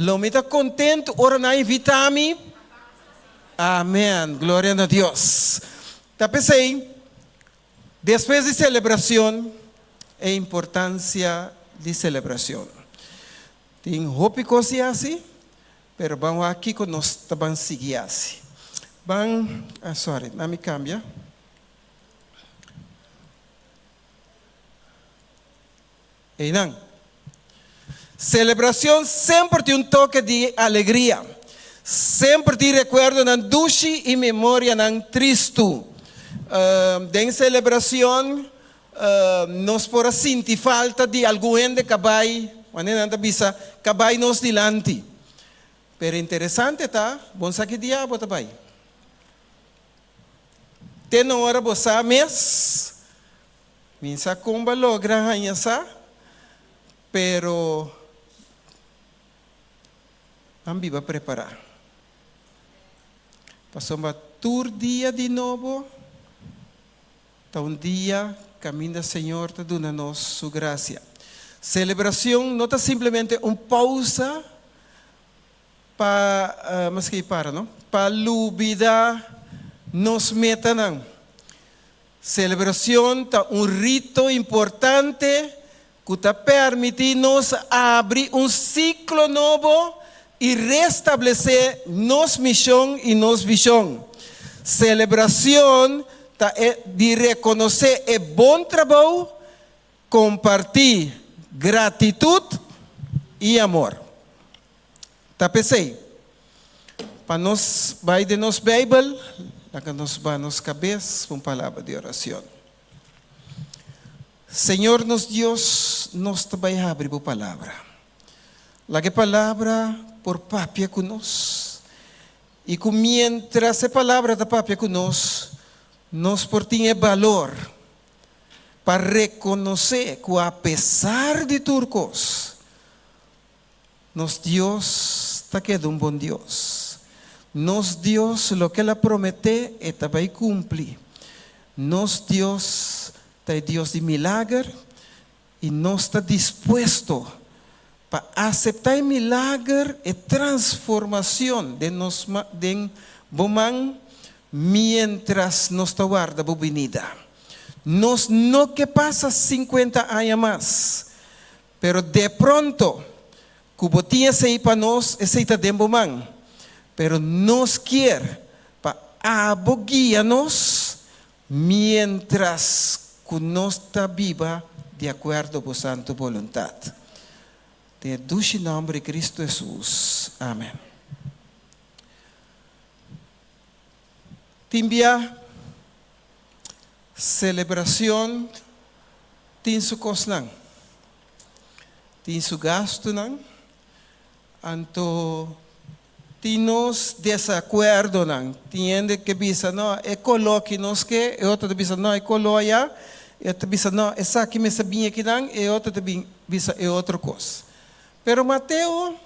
Lo me está contento, ora na invitami. Amém. Glória a Deus. Tá pensei, depois de celebração, a importância de celebração. Tem roupa coisa assim, pero vamos aqui que nós também seguir assim. Sorry, não me cambia. E não. Celebração sempre tem toque de alegria. Sempre te recuerdo na dushi e memória na tristo. Den celebração, nós por sentir falta de alguém de cabai, maneira anda bisa, cabai nos dilante. Pero interessante tá, bom saque diabo tabai. Tem hora você mes, minsa comba logra hanha sa, pero ambiva preparar. Passou uma tour dia de novo. Então dia, caminho do Senhor te dando-nos sua graça. Celebração não é simplesmente uma pausa para, mas que para, não? Para lubida nos meta não. Celebração é rito importante que te permite nos abrir ciclo novo e restabelecer nos missão e nos visão. Celebração de reconhecer o bom trabalho, compartilhar gratidão e amor. Tá pensei? Para nós, vai de nos Bíblia, lá nos vai nos cabeças com palavra de oração. Senhor, nos Deus, nós também abrimos a palavra. La que palavra por papia conosco. E que mientras a palavra da papia conosco, nós por tinha valor para reconhecer que apesar de turcos, nos Deus está quedando bom Deus. Nos Deus, lo que ela promete, ela vai cumprir. Nos Deus, é Deus de milagre e nós está disposto para aceitar o milagre e transformação de nós de bomang mientras nos aguarda a venida. Nos no que passa 50 anos mais, pero de pronto, como tinha sei para nós, aceita de bomang, pero nos quer para aboguiar-nos mientras que nós está viva de acordo com a santa vontade. De dulce nome de Cristo Jesus. Amém. Timbia, celebração, tem su costo, tem su gasto, anto, tem nos desacordo, tem que bisa, não, é coloque nos que, e outro bisa, não, é coloia, e outro bisa, não, essa que me sabia que não, e outro bisa, é outra coisa. Pero Mateo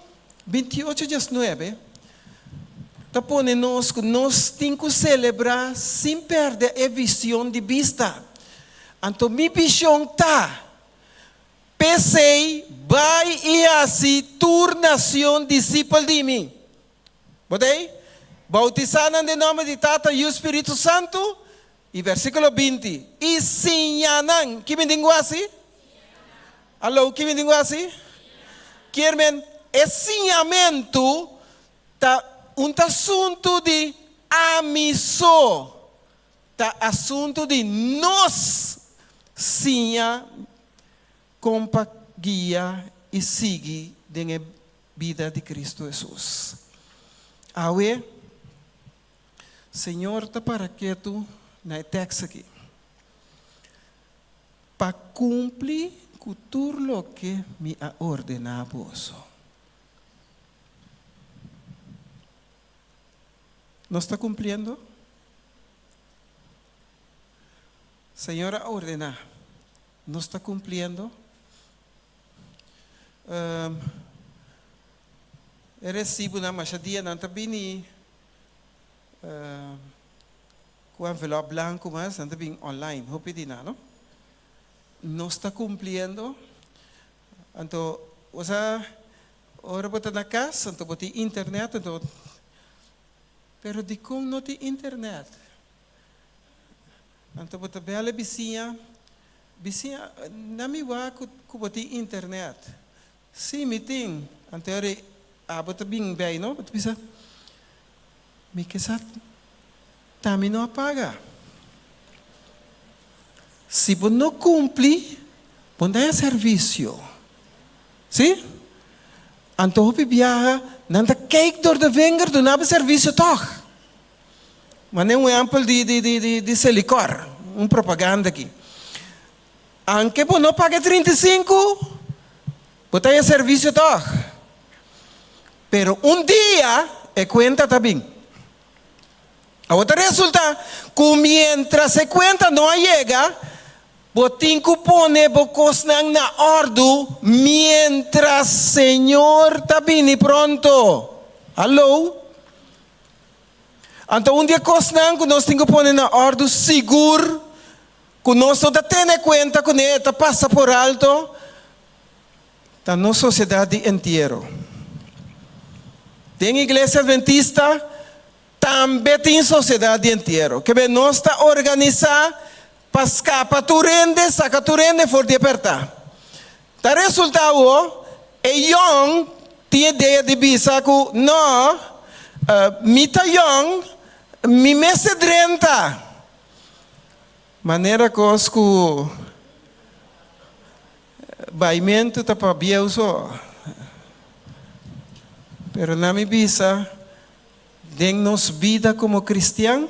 28:19 está ponendo-nos que nós temos que celebrar sem perder a visão de vista. Então, minha visão está, pensei, vai e assim, turnação discípulo de mim. Botei? Bautizando em nome de Tata e o Espírito Santo. E versículo 20. E sinhanan, que me digo assim? Alô, que me digo assim? Querem ensinamento tá assunto de amissão, tá assunto de nós sinha companhia e seguir na vida de Cristo Jesus. Awe, Senhor, tá para que tu na texto aqui para cumprir tudo lo que me ha ordenado. ¿No está cumpliendo? Señora, ordena. ¿No está cumpliendo? Recibo una machadilla, no está bien. Com envelope blanco, mas não está bem online. Vou pedir, não? Não está cumprindo. Então, ora bota na casa, então bota internet, então. Pero de como não tem internet? Então bota bela vizinha, não me vá com bota internet. Sim, me tem. Então bota bem bem, não? Bota bisa. Me que sa, também não apaga. Se você não cumpre, você dá serviço. Sim? Então, você viaja, não kijkt door de vinger, doe nou serviço toch. Maar nem exemplo de silicor, propaganda aqui. Anche você não paga 35, você dá serviço toch. Pero dia, cuenta também. A outra resulta, que mientras a cuenta não chega, você pone bocos na ordem, mientras Senhor está vindo pronto. Alô? Então, dia cosnan que nós temos que pôr na ordem seguro, que nós não temos conta que ele passa por alto, da nossa sociedade inteira. Tem igreja adventista, também tem sociedade inteira. Que nós está organizada para escapar turende, saca turende, for de apertar. O resultado é young, tinha ideia de bisa que não, mita young, mi mese drenta. Maneira que os baimento tá para biauso. Pero na mi bisa, den-nos vida como cristiano,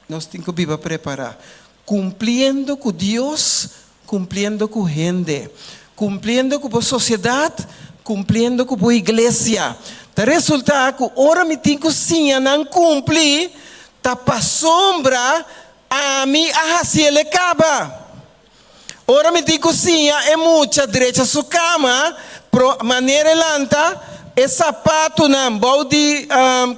nós temos que viver preparar. Cumpliendo com Deus, cumpliendo com gente, cumpliendo com a sociedade, cumpliendo com a igreja. O resultado é que ora me tenho que sim, não cumprir, tá para sombra a mim a se ele acaba. Ora me tenho que sim, é muita direita sua cama, pro maneira lanta, é sapato na balde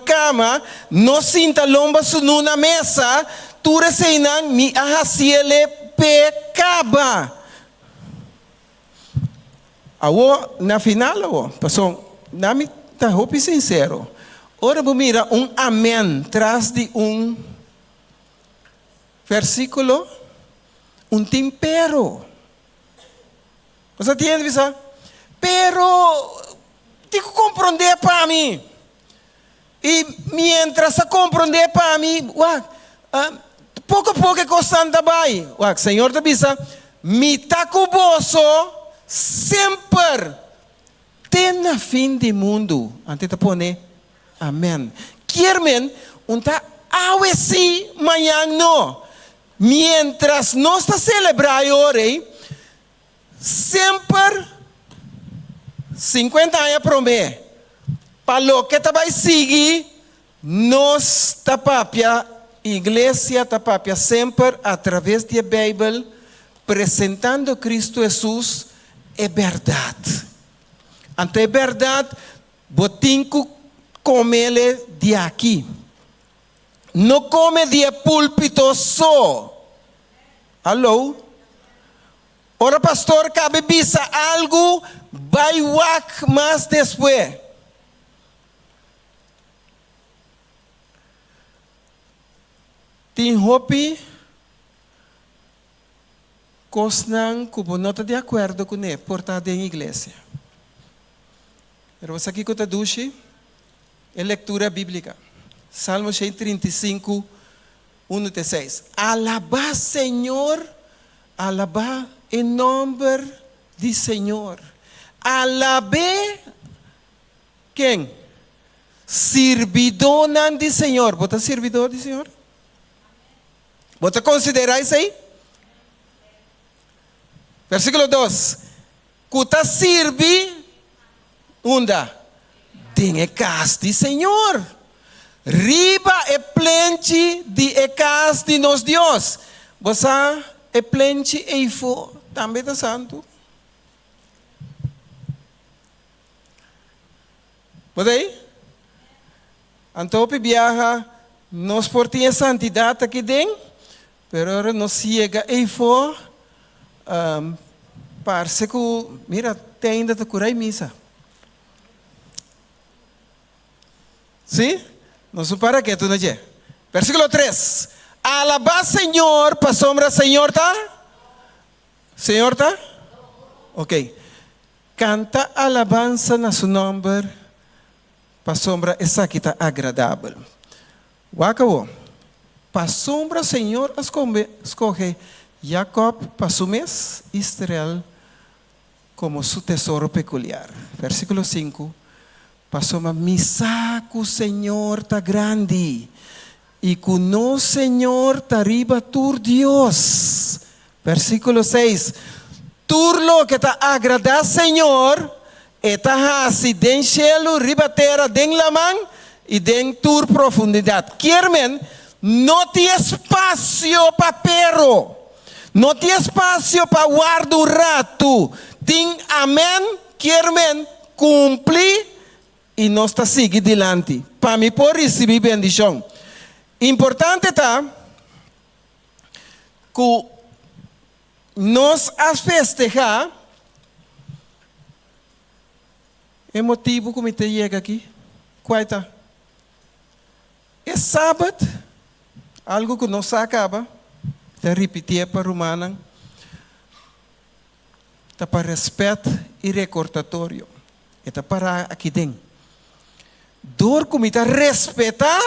cama, não sinta lomba na mesa. Tura seinan mi ahasiele pecaba. Awo na final awo, passou nami tá hope sincero. Ora mira amém tras de versículo, tempero. Você entende isso? Pero tenho que compreender para mim. E mientras a compreender para mim, pouco a pouco coisa vai. O Senhor te diz, me tacuboso sempre tem na fim do mundo. Antes de pôr, amém. Querem, awesi manhã não. Mientras nós está celebrando hoje, sempre 50 anos promete. Para o que vai seguir, nós tapapia igreja tapapia sempre através da Bíblia apresentando Cristo Jesus é verdade. Então é verdade, botinco come ele de aqui. Não come de púlpito só. Alô? Ora pastor, cabe bisa algo vai wak mais depois. Tem hopi cosnan que não está de acordo com ele, portado em igreja. Pero você aqui que está duche, é leitura bíblica. Salmo 135, 1-6. Alabá, Senhor, alabá em nome do Senhor. Alabé, quem? Servidor do Senhor. Você é servidor do Senhor? Você considera isso aí? Versículo 2. Cuta sirve, unda, tem casa de Senhor. Riba é plente de casa de nosso Deus. Você é plente e fo, também está santo. Pode aí? Então, viaja, nós portinha santidade aqui dentro. Pero ahora nos chega e for, parece que, mira, tem ainda te curar missa. ¿Sí? No supara que tú no llegues. Versículo 3. Alabá Señor, pa sombra Señor ta. Señor ta. Ok. Canta alabanza na su nombre, pa sombra esa que está agradable. Wakawo. Pa sombra Señor escoge Jacob pa su mes, Israel como su tesoro peculiar. Versículo 5. Pa sombra mi saco Señor ta grande. Y con Señor ta arriba tur Dios. Versículo 6. Turlo que ta agrada Señor, eta hasi den cielo, riba terra, den laman e den tur profundidade. Quermen, não tem espaço para perro, não tem espaço para guardar o rato. Tem amém, quermen, cumprir e nós está seguir dilante. Para mim, por receber bendição. Importante tá que nós a festejar é motivo como te chega aqui. Qual está? É sábado, algo que não se acaba. Te repetir para o humano. Está para respeito e recordatório. Está para aqui dentro. Dor como está respeitar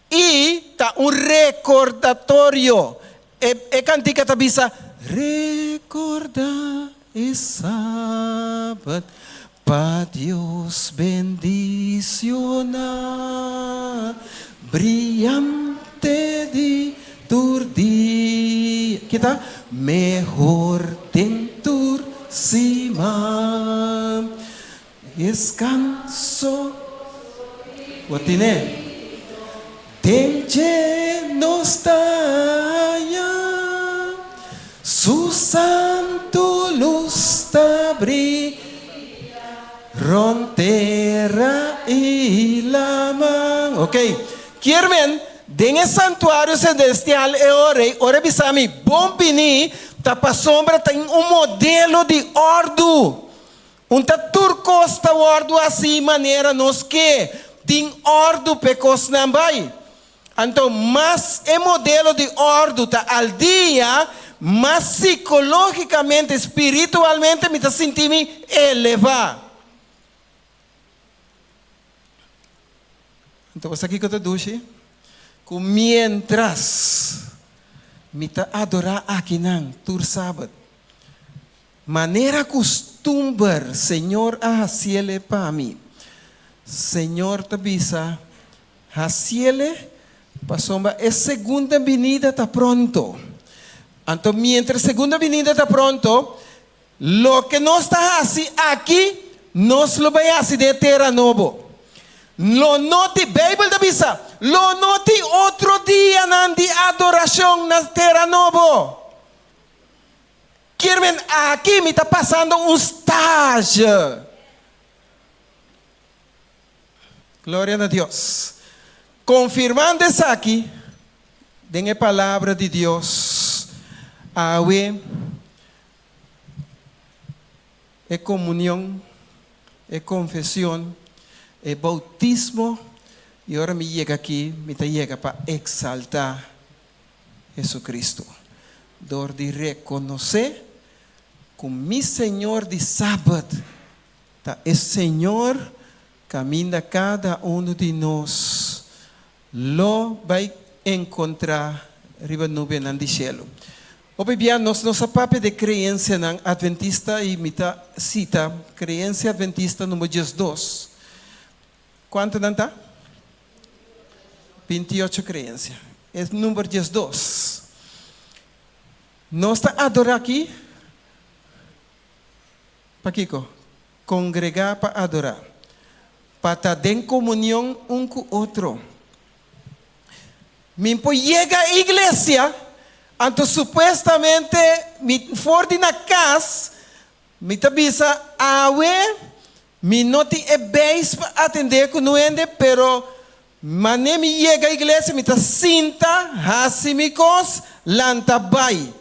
e está recordatório. É cantica está bisa. Recordar es sábado para Dios bendicionar, brillante de tu día, kita mejor tentur cima, descanso, watine, tenche nostalgia. Su santo luz abre frontera y la mano. Ok, quieren den el santuario celestial ore bisami bombini tapa sombra tem modelo de ordo. Turcos ta ordo assim maneira nos que tem ordo pecos nambai. Então, mas é modelo de ordo ta al dia. Mas psicologicamente, espiritualmente, me está sentindo elevado. Então, você aqui que eu te disse, que mientras me está adorar aqui não, tur sábado, maneira costumbre, Senhor, a ciele para mim. Senhor, te avisa, a ciele, para sombra, é segunda venida, está pronto. Então, mientras segunda venida está pronto, lo que no está así aquí, nos lo vai así de terra novo. Lo noti, Bible te avisa, lo noti otro día de adoración na terra novo. Quieren, aquí me está pasando un estágio. Glória a Deus. Confirmando isso aqui, den a palavra de Deus. Awe é comunhão, é confissão, é bautismo. E agora me chega aqui, me chega para exaltar Jesus Cristo. Dor de reconhecer como meu Senhor de sábado, tá? É Senhor caminha cada de nós. Lo vai encontrar riba nuvem no cielo. Hoy bien, nossa papel de creencia en adventista y mita cita, creencia adventista número 12. ¿Cuánto está? 28 creencia. Es número 12. Nos está adorar aquí. Paquico, congregar para adorar. Para estar en comunión un con otro. Mimpo llega a iglesia. Então, supostamente, me for na casa, me avisa, me não tem bens para atender com o ende, pero mané me chega à igreja, me tá sinta, hassimicos, lantabai.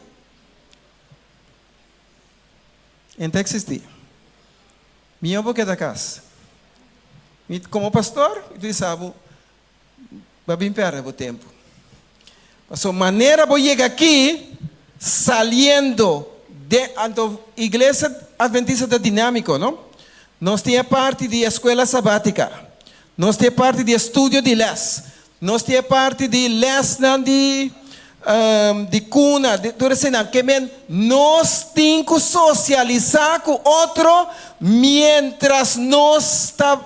Então, existe. Me amo que da casa. Como pastor, eu sabe, Va bien perder el tiempo. Su manera voy a llegar aquí saliendo de la iglesia adventista de dinámico, ¿no? Nós temos parte de escola sabática, nós temos parte de estudo de les, nós temos parte de les de cuna, de tudo isso, que nós temos que socializar com outro, mientras nós está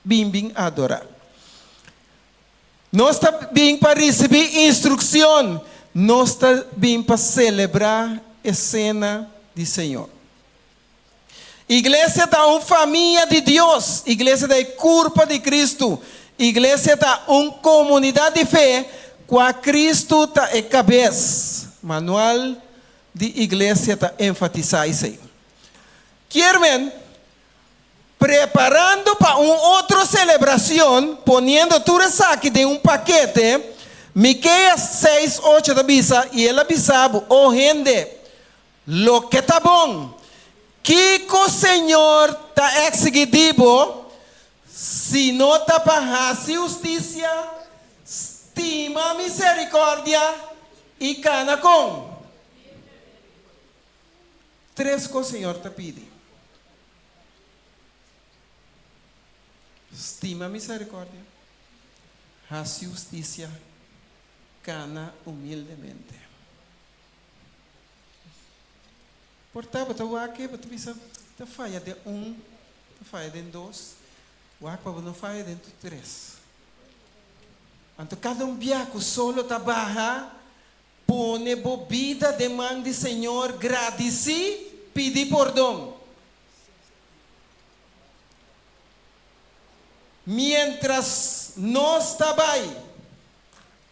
bem adorar. Nós está bem para receber instrução, nós está bem para celebrar a cena do Senhor. Igreja está uma família de Deus, igreja é corpo de Cristo, igreja está uma comunidade de fé, com a Cristo está a cabeça. Manual de igreja está enfatizar isso aí. Querem, preparando para uma outra celebração, ponendo tudo isso aqui de um paquete, Miqueias 6:8 avisa, e ele avisava, oh gente, lo que está bom, que o Senhor está executivo, se não está para justiça, estima misericórdia e cana com. Três coisas o Senhor está pedindo. Estima misericórdia, a justiça, cana humildemente. Portanto, tu aqui, tu bisa, tu falha de tu falha de dois, o aqui não falha de três. Então, cada biaco solo trabalha, pone bebida de mão de Senhor, agradeci, pedi perdão. Mientras nós trabalhamos,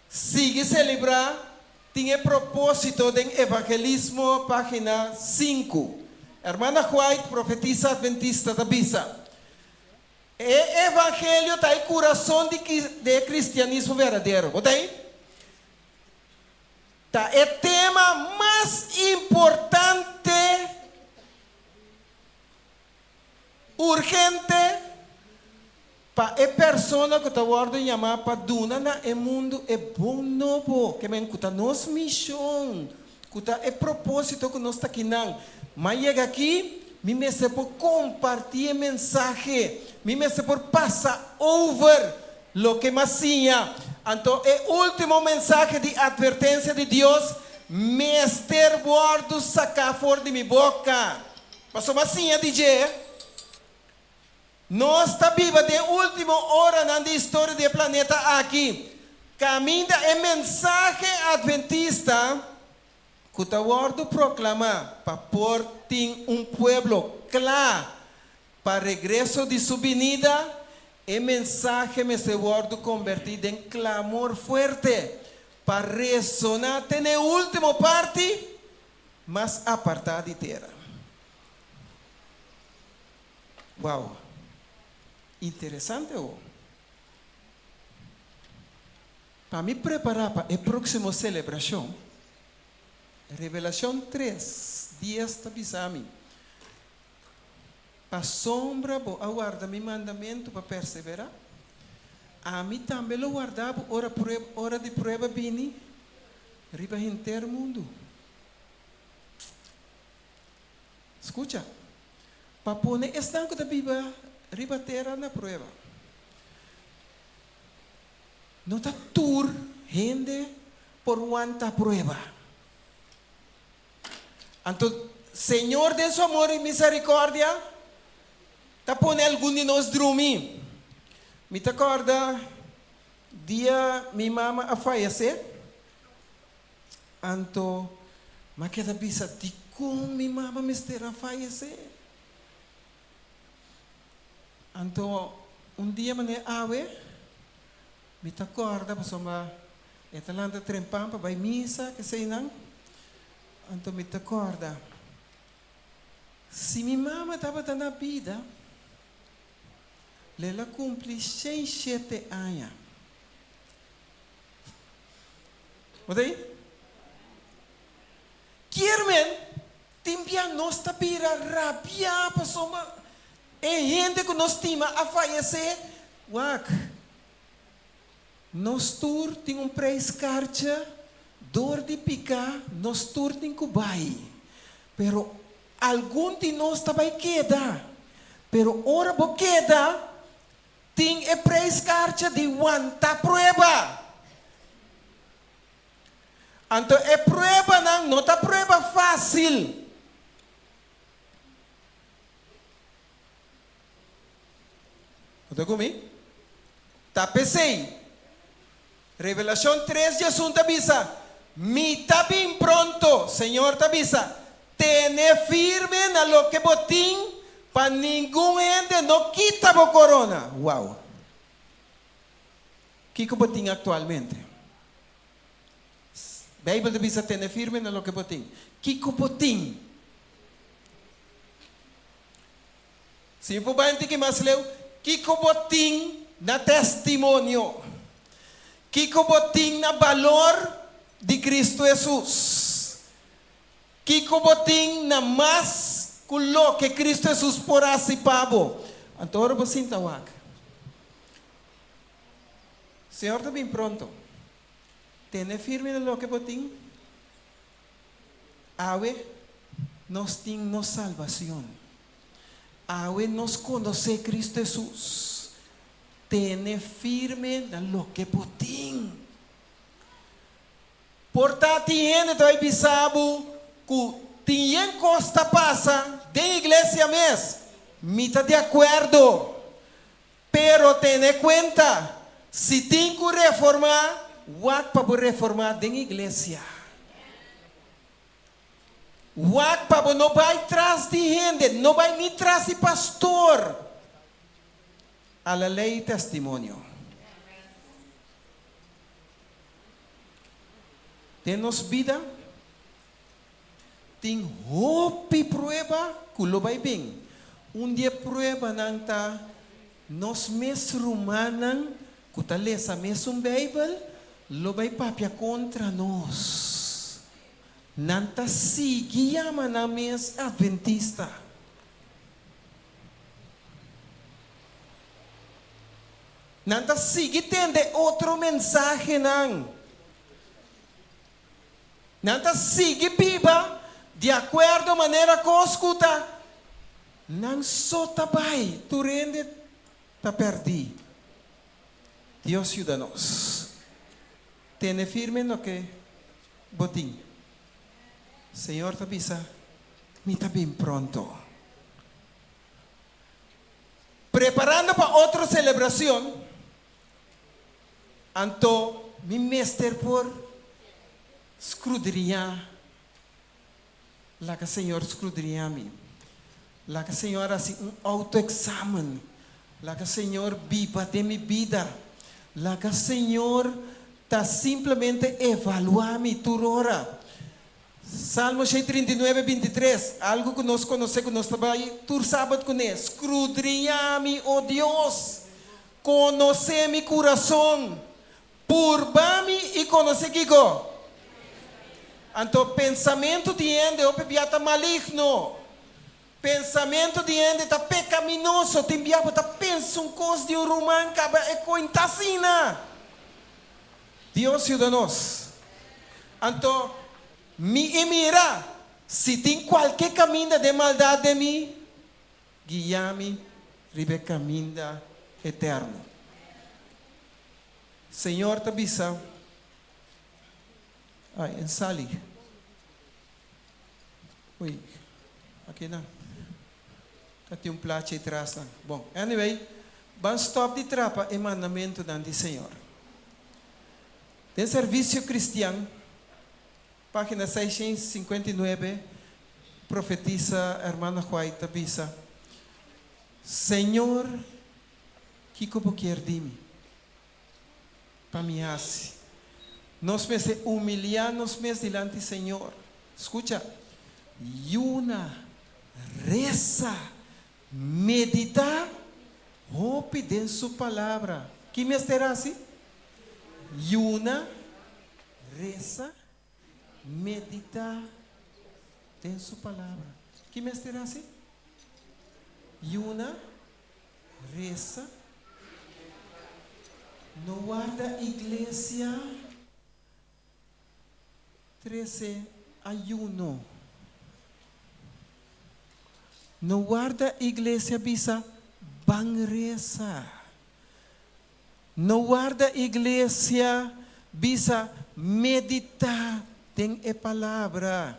sigue celebrar. Tinha propósito de evangelismo, página 5. Hermana White, profetisa adventista da Bisa. O evangelho está em coração de cristianismo verdadeiro. Botei? Tá, é o tema mais importante, urgente, para a pessoa que está guardando chamar para duna na mundo é bom novo, que me encuta nos missão, cuta é propósito que nós está aqui não. Mas chega aqui, me se por compartilhar mensagem, me se por passar over lo que massinha. Então, é o último mensagem de advertência de Deus, Mester guardo sacar fora de minha boca. Passou massinha, DJ. Nós está viva de última hora na história do planeta aqui. Caminha é mensagem adventista que o guardo proclama para pôr um povo claro para regresso de sua venida. É mensagem me se guardo convertido em clamor forte para ressonar até a última parte, mas apartada de terra. Uau! Interessante, ou? Para me preparar para a próxima celebração, Revelação 3, dias da Bisami. Para sombra, vou aguardar meu mandamento para perseverar. A mim também lo guardava, hora de prova vini, riba inteiro mundo. Escuta, para pôr estanco da Bíblia, riba terra na prova. Não está tur gente por quanta prova. Então, Senhor de seu amor e misericórdia, está pondo algum de nós dormir. Me acorda dia minha mama a falecer. Então, mas que bisa de como minha mama me estera a falecer. Então, dia mané ave, me acorda para soma etalanda trempam para vai missa que sei não. Então me acorda. Se minha mama estava na vida, ela cumpre 107 anos. Odei? Querem, timbia nós está pira rabia para soma. É gente que nós estima a falecer, wak. Nos tur tem praise carcha, dor de picar, nos tur tem cubai. Pero algum de nós também queda. Pero ora bo queda, tem praise carcha de wanta prueba. Então prueba não tá prueba fácil. Está comigo? Tá pensei. Revelación 3, Jesus te avisa, mi está bien pronto, Señor te avisa, tené firme a lo que botín, para ningún ende no quita bo corona. Wow. ¿Qué botín actualmente? Bíblia te avisa, tené firme a lo que botín. ¿Qué botín? Si por bante que mais leu, ¿qué botín na testemunho? Kiko botín na valor de Cristo Jesus. Kiko botín na mais kulo que Cristo Jesus porasi pabo. Antoro bosin tawag. Senhor está bem pronto. Tene firme no lo que botín. Awe nos tem nos salvação. Awe nos conoce Cristo Jesus. Tene firme na lo que botín. Portanto, gente vai bisabo que tem costa passa de igreja mesmo. Me está de acordo. Pero tene cuenta, se tem que reformar, what para reformar de igreja. What para não vai atrás de gente, não vai nem atrás de pastor. A la ley y testimonio. Tenos vida, ten hope y prueba, que lo va bien. Un día prueba nanta, nos mes rumanan, que tal vez a mes un Bible, lo va papia contra nos. Nanta sigue llaman a mes adventista. Nanta sigue tende outro mensaje nan. Nanta sigue viva de acordo a maneira que escuta. Nan só tabai, tu rende ta perdi. Deus ajuda-nos. Tene firme no que botim. Senhor te avisa, me está bem pronto. Preparando para outra celebração. Anto, mi meester por escudriñar la que Señor escudriña a mí. La que Señor hace un autoexamen. La que Señor viva de mi vida. La que Señor está simplemente evaluar mi turora. Salmo 39, 23. Algo que nos conoce, que nos trabaja, tur sábado con él. Escudriña a mí, oh Dios. Conoce mi corazón. Purba-me e conhecer Kiko. Então, pensamento de ende o pebiata maligno. Pensamento de ende está pecaminoso. Tem biabo tá pensa coisa de romano que é cointasina. Deus ajuda-nos. Então, me mira. Se tem qualquer caminho de maldade de mim, guia-me, ribe caminho eterno. Senhor te avisa. Ai, ensali. Ui, aqui não. Aqui plato atrás. Bom, anyway, vamos stop de trapa e mandamento de Senhor. Tem serviço cristiano, página 659, profetiza hermana White avisa. Senhor, que como quer de-me? Para mim assim. Nos mes humilhar, nos mes delante Senhor. Escucha. E uma reza, meditar, hope de sua palavra. Que mes terá assim? E uma reza, meditar de sua palavra. Que mes terá assim? E uma reza, No guarda iglesia 13 ayuno. No guarda iglesia bisa bangresa. No guarda iglesia bisa meditar en a palavra.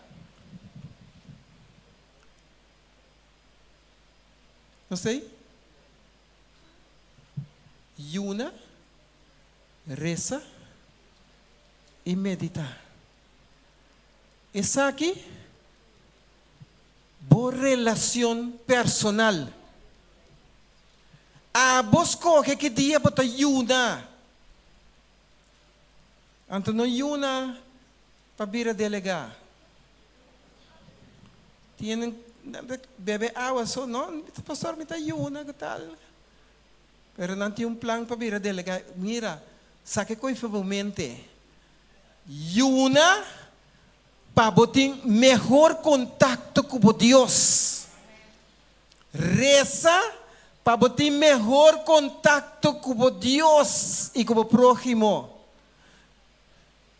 Não sei? Yuna, reza e medita. Essa aqui, boa relação personal. A vos coge que dia bota yuna. Anto no yuna para vir a delegar. Tienen bebe agua só, não, pastor me tá yuna que tal. Pero não tinha plan para vir a delegar. Mira, sabe que favormente yuna para botar melhor contato com Deus. Reza para botar melhor contato com Deus e com o próximo.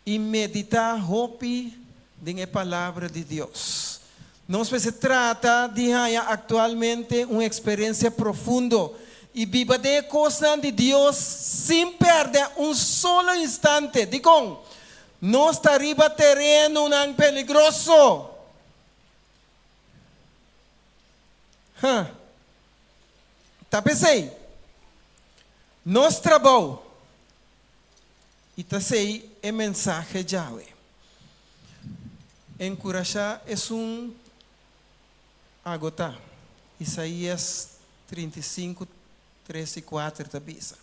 E meditar hopi na palavra de Deus. Não se trata de atualmente uma experiência profunda e viva de coisas de Deus sem perder solo instante. Digo, não está arriba terreno não peligroso. Tá pensei? Nós trabalhamos e tá sei é mensagem de Yahweh. Encorajar é agota. Isaías 35, 3 e 4 tá bisa.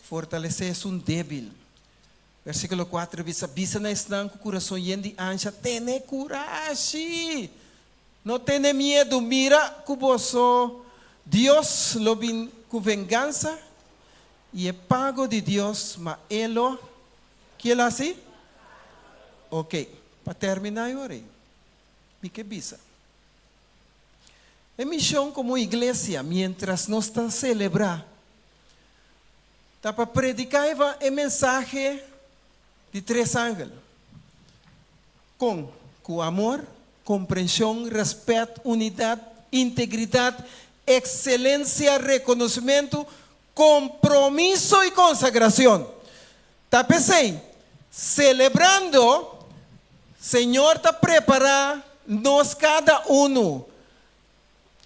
Fortalecer é débil. Versículo 4 bisa na estão com o coração yendi ancha, tene coragem. Não tenha medo, mira com você. Deus lo vem com vingança e é pago de Deus, mas ele que ele assim? Ok, para terminar eu orei. Me que bisa. É missão como igreja, mientras nós está celebrar, está para predicar a mensagem de 3 ángeles, com amor, compreensão, respeito, unidade, integridade, excelência, reconhecimento, compromisso e consagração. Está pensando, celebrando, Senhor está preparando nós cada um.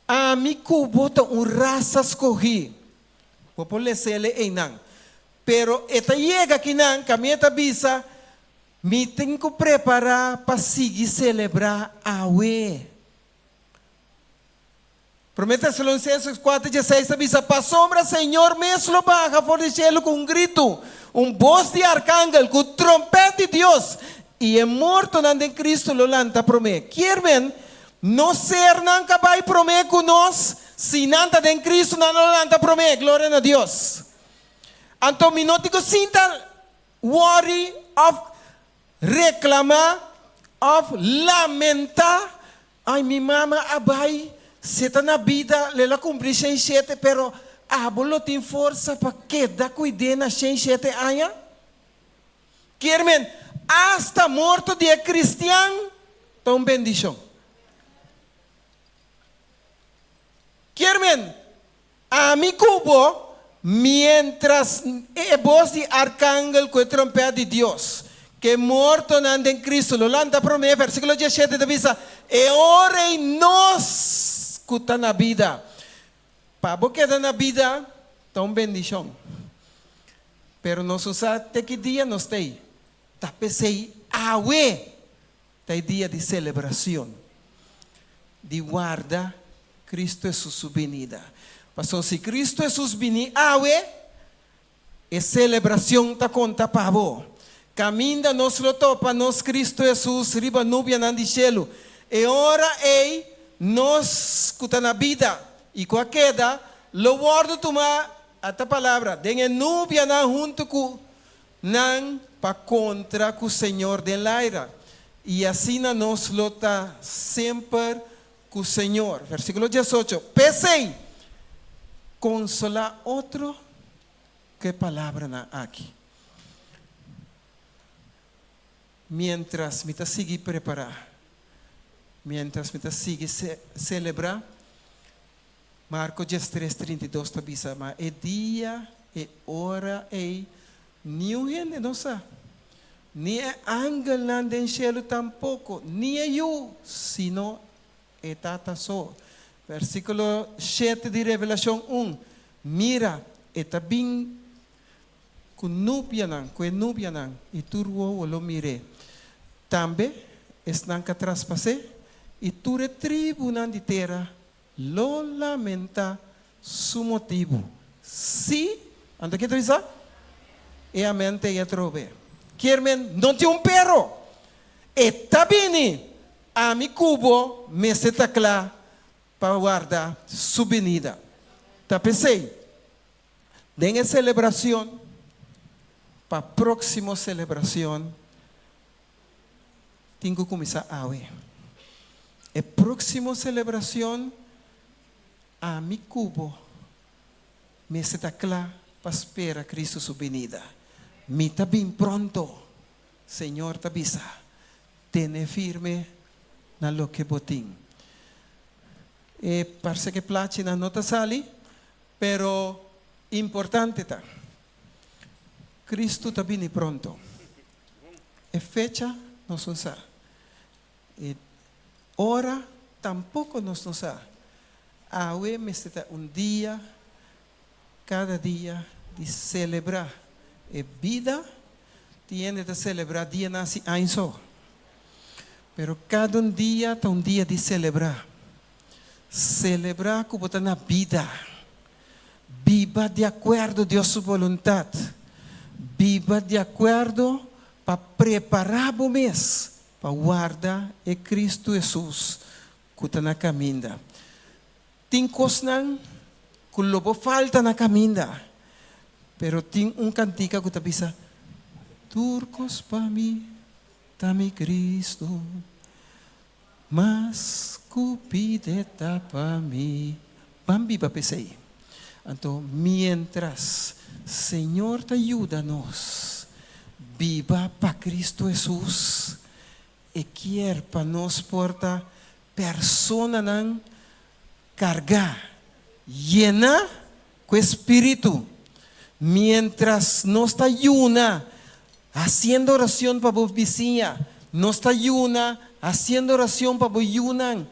A mi bota raça escolhi. Vou pôr ele não. Pero esta chega aqui não, caminha bisa, me tenho que preparar para seguir celebrar a Yahweh. Promete Tesalonicenses 4:16 bisa, para sombra Senhor mesmo baja por el cielo com grito, voz de arcángel, com trompeta de Deus, e é morto nando em Cristo lo lanta promete. Querem não ser não capaz promete com nós, se nada em Cristo não lanta promete, glória a Deus. Então, me não digo sinta worry of reclamar, of lamentar. Ai, minha mama abai, se está na vida, ela cumpre 107, pero abolo tem força para quedar cuidando na 107 anos. Querem, hasta morto de cristiano, tão bendição. Querem, a mi cubo, mientras voz de arcángel com trompeta de Deus, que morto nanda em Cristo, lo lanta promete, versículo 17 diz, e ora em nós que está na vida. Para você que na vida, tão bendição. Pero nós usamos até que dia nós tem? Tá pensei, Yahweh, tem dia de celebração, de guarda. Cristo é sua venida. Pastor, se Cristo é sua venida, é celebração da conta para vós. Caminha nos lo topa, nos Cristo Jesus, riba nubia nandi cielo. E ora ei, nos cuta na vida. E com a queda, lo guardo tomar esta palavra. Denha nubia na junto com nan pa contra com o Senhor de laira. E assim nos lo ta sempre com o Senhor. Versículo 18. Pensei, consolar outro ¿Qué palabra na aquí? Mientras me sigue preparar, mientras me sigue celebrar, Marcos 3:32 está dizendo, mas é dia e hora e nenhum gente não sabe, nem é ángel nada em cielo tampouco, nem é eu, sino é Tata só. Versículo 7 de Revelação 1, mira, está bem com nubia nan, e turvo lo mire. Também, estão que traspase, e tu retribu nan de terra, lo lamenta su motivo. Se, anda que tu diz? E a mente e a trove. Quermen, não tem perro. E tabini, a mi cubo, me se tacla, para guardar su venida. Tá pensei, dengue celebração, para a próxima celebração, tenho que começar a ver. A próxima celebração, a mi cubo, me está claro para esperar Cristo su venida. Me está bem pronto, Senhor te avisa, tene firme na lo que botín. Parece que place na nota sali, pero importante tá. Cristo está bem pronto. E fecha nos usa. E hora tampouco nos usa. Awe me está dia, cada dia de celebrar. E vida tiene de celebrar dia nasce só. Pero cada dia está dia de celebrar. Celebrar como está na vida. Viva de acordo com sua vontade. Viva de acordo para preparar o mês para guardar e Cristo Jesus que está na caminha. Tem coisas que lobo falta na caminha, pero tem cantica que está dizendo: turcos para mim, tami Cristo, mas cupideta para mim. Bambi para pensei. Então, mientras Senhor te ajuda-nos, viva para Cristo Jesus e quer para nos portar persona não cargar, llena com Espírito, mientras nos ayuna haciendo oración para vos vizinha, nos ayuna haciendo oración para vos yunan,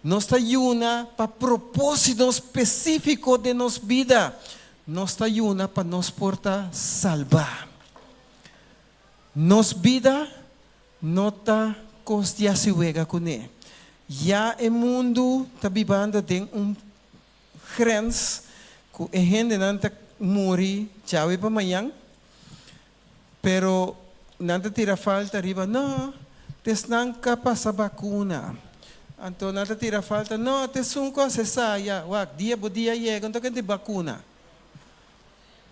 nos ayuna para propósito específico de nos vida, nos ayuna para nos portar salvar. Nos vida no está costia se juega con él. Ya el mundo está vivendo en grens que a gente não está morrer já para amanhã, pero não tira falta arriba, não, tes não capaz a vacuna, então não tira falta, não, tes um coisa saia, dia por dia chega, então que tem vacuna,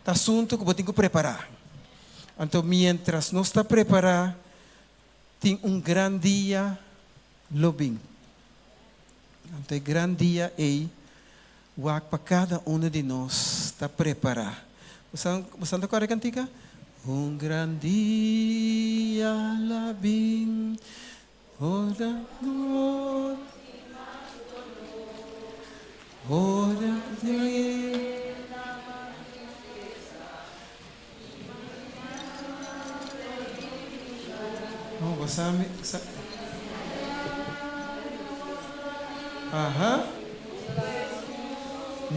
tá assunto que eu tenho que preparar, então mientras não está preparado, tem grande dia, lobing, então grande dia é para cada de nós está preparado. Você não corre cantica? Grande dia lá vem, ora glória, ora glória. Oh, você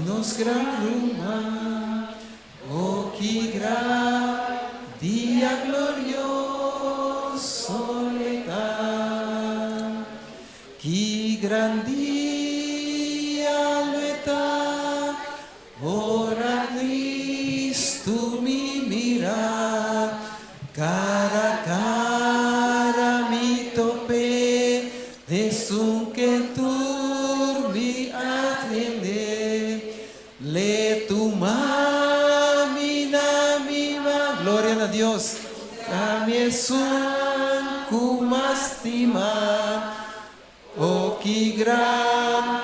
nos graruma, oh que dia glorioso está, que gran dia lo está, ora Cristo me mira, cara a cara me topé, nessun que tu me atende, le tu mami na mi va, gloria a Dios, a mi son kumastima, oh que gran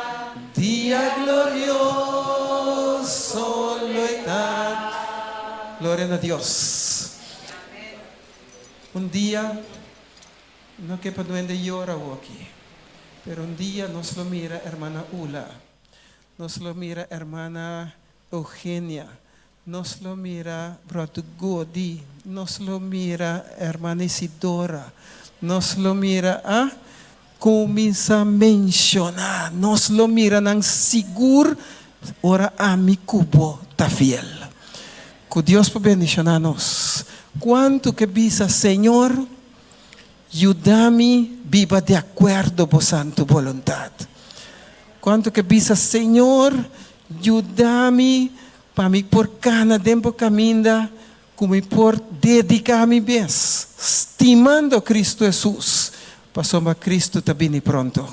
día glorioso lo está, Gloria a Dios. Un día, no que para duende llora aquí, pero un día nos lo mira hermana Ula, nos lo mira hermana Eugenia, nos lo mira brother Godi, nos lo mira hermana Isidora, nos lo mira, comienza a mencionar, nos lo mira nang sigur, ora a mi cubo ta fiel. Que Dios pueda bendicionarnos. Quanto que bisa, Senhor, ayúdame viva de acuerdo por santa voluntad. Quanto que bisa, Senhor, ayúdame para mí por cada tempo caminda, como por dedicar mi vez, estimando a Cristo Jesús, para somar Cristo también pronto.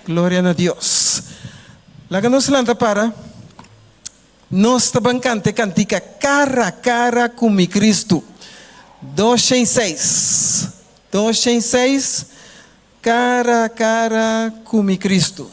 Gloria a Dios. La que nos lanta para, nos cante cantica cara a cara con mi Cristo. 2:6, cara a cara com mi Cristo.